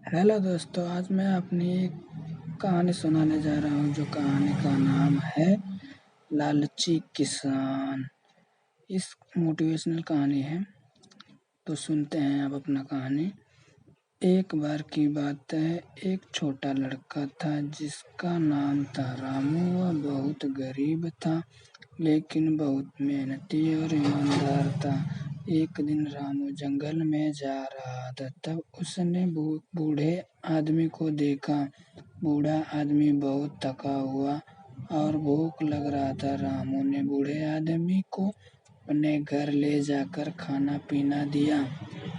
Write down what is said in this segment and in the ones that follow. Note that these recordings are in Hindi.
हेलो दोस्तों, आज मैं अपनी एक कहानी सुनाने जा रहा हूँ। जो कहानी का नाम है लालची किसान। इस मोटिवेशनल कहानी है, तो सुनते हैं अब अपना कहानी। एक बार की बात है, एक छोटा लड़का था जिसका नाम था रामू। वह बहुत गरीब था, लेकिन बहुत मेहनती और ईमानदार था। एक दिन रामू जंगल में जा रहा था, तब उसने बूढ़े आदमी को देखा। बूढ़ा आदमी बहुत थका हुआ और भूख लग रहा था। रामू ने बूढ़े आदमी को अपने घर ले जाकर खाना पीना दिया।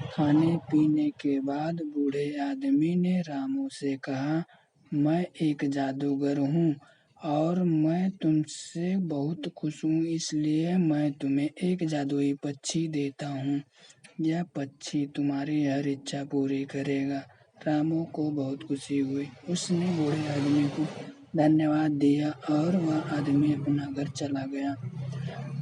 खाने पीने के बाद बूढ़े आदमी ने रामू से कहा, मैं एक जादूगर हूँ और मैं तुमसे बहुत खुश हूँ, इसलिए मैं तुम्हें एक जादुई पक्षी देता हूँ। यह पक्षी तुम्हारी हर इच्छा पूरी करेगा। रामू को बहुत खुशी हुई। उसने बूढ़े आदमी को धन्यवाद दिया और वह आदमी अपना घर चला गया।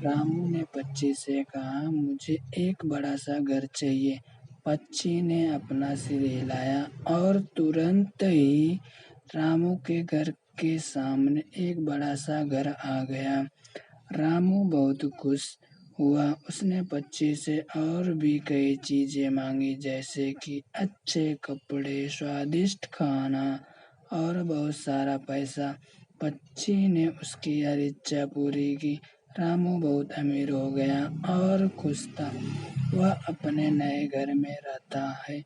रामू ने पक्षी से कहा, मुझे एक बड़ा सा घर चाहिए। पक्षी ने अपना सिर हिलाया और तुरंत ही रामू के घर के सामने एक बड़ा सा घर आ गया। रामू बहुत खुश हुआ। उसने पक्षी से और भी कई चीजें मांगी, जैसे कि अच्छे कपड़े, स्वादिष्ट खाना और बहुत सारा पैसा। पक्षी ने उसकी हर इच्छा पूरी की। रामू बहुत अमीर हो गया और खुश था। वह अपने नए घर में रहता है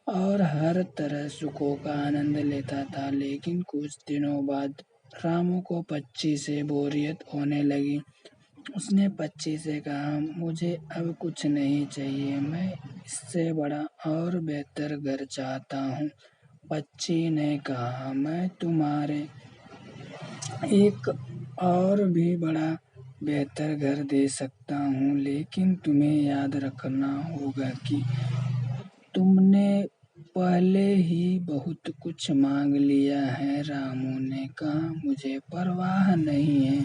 और हर तरह सुखों का आनंद लेता था। लेकिन कुछ दिनों बाद रामू को पक्षी से बोरियत होने लगी। उसने पक्षी से कहा, मुझे अब कुछ नहीं चाहिए, मैं इससे बड़ा और बेहतर घर चाहता हूँ। पक्षी ने कहा, मैं तुम्हारे एक और भी बड़ा बेहतर घर दे सकता हूँ, लेकिन तुम्हें याद रखना होगा कि तुमने पहले ही बहुत कुछ मांग लिया है। रामू ने कहा, मुझे परवाह नहीं है,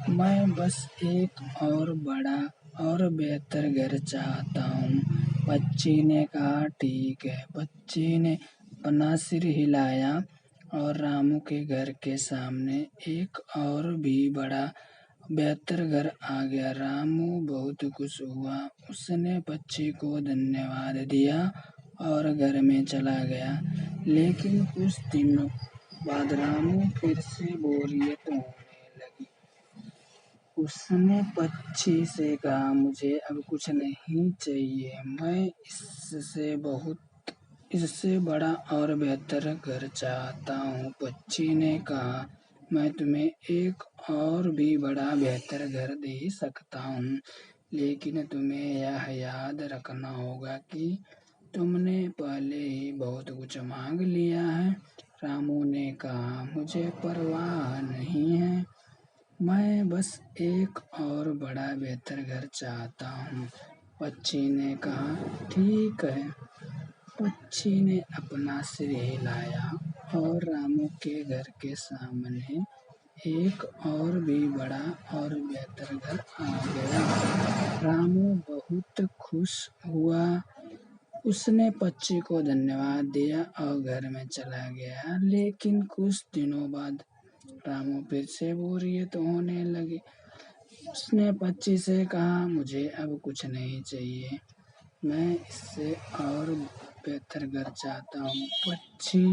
मैं बस एक और बड़ा और बेहतर घर चाहता हूँ। पक्षी ने कहा, ठीक है। पक्षी ने अपना सिर हिलाया और रामू के घर के सामने एक और भी बड़ा बेहतर घर आ गया। रामू बहुत खुश हुआ। उसने पक्षी को धन्यवाद दिया और घर में चला गया। लेकिन कुछ दिनों बाद रामू फिर से बोरियत होने लगी। उसने पक्षी से कहा, मुझे अब कुछ नहीं चाहिए, मैं इससे बड़ा और बेहतर घर चाहता हूँ। पक्षी ने कहा, मैं तुम्हें एक और भी बड़ा बेहतर घर दे सकता हूँ, लेकिन तुम्हें यह याद रखना होगा कि तुमने पहले ही बहुत कुछ मांग लिया है। रामू ने कहा, मुझे परवाह नहीं है, मैं बस एक और बड़ा बेहतर घर चाहता हूँ। पक्षी ने कहा, ठीक है। पक्षी ने अपना सिर हिलाया और रामू के घर के सामने एक और भी बड़ा और बेहतर घर आ गया। रामू बहुत खुश हुआ। उसने पक्षी को धन्यवाद दिया और घर में चला गया। लेकिन कुछ दिनों बाद रामू फिर से बोरियत होने लगी। उसने पक्षी से कहा, मुझे अब कुछ नहीं चाहिए, मैं इससे और बेहतर घर चाहता हूँ। पक्षी